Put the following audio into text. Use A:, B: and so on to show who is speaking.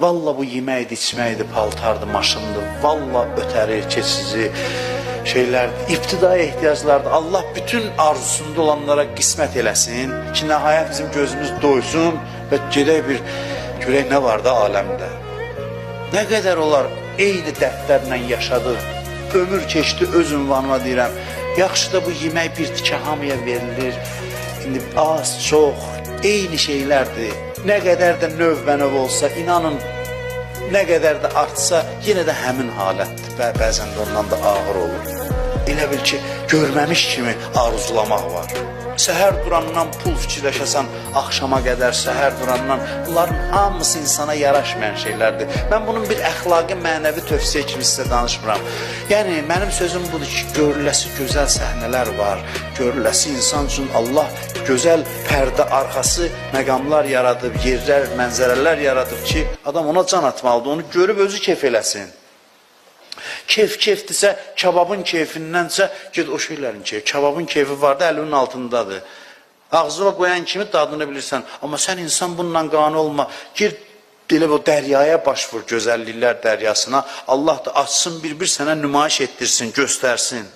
A: Valla bu yeməkdir, içməkdir, paltardır, maşındır. Valla ötəri, keçici şeylərdir. İbtidai ehtiyaclardır. Allah bütün arzusunda olanlara qismət eləsin ki, nəhayət bizim gözümüz doysun və gedək bir görək nə var da aləmdə. Nə qədər olar eyni dərdlərlə yaşadı, ömür keçdi, öz ünvanıma deyirəm. Yaxşı da bu yemək bir tikə hamıya verilir. İndi az, çox, eyni şeylərdir. Nə qədər də növbənöv olsa, inanın, nə qədər də artsa, yenə də həmin halətdir. Bəzən də ondan da ağır olur. Elə bil ki, görməmiş kimi arzulamaq var. Səhər durandan pul fikirləşəsən, axşama qədər səhər durandan, bunların hamısı insana yaraşmayan şeylərdir. Mən bunun bir əxlaqi, mənəvi tövsiyə kimi sizə danışmıram. Yəni, mənim sözüm budur ki, görüləsi gözəl səhnələr var, görüləsi insan üçün Allah gözəl pərdə arxası məqamlar yaradıb, yerlər, mənzərələr yaradıb ki, adam ona can atmalıdır, onu görüb özü keyf eləsin. Keyfdirsə, kababın keyfindənsə, ged o şeylərin keyfi. Kababın keyfi var da, əlinin altındadır. Ağzına qoyan kimi dadını bilirsən. Amma sən insan bununla qane olma. Gir, elə o dəryaya baş vur, gözəlliklər dəryasına. Allah da açsın, bir-bir sənə nümayiş etdirsin, göstərsin.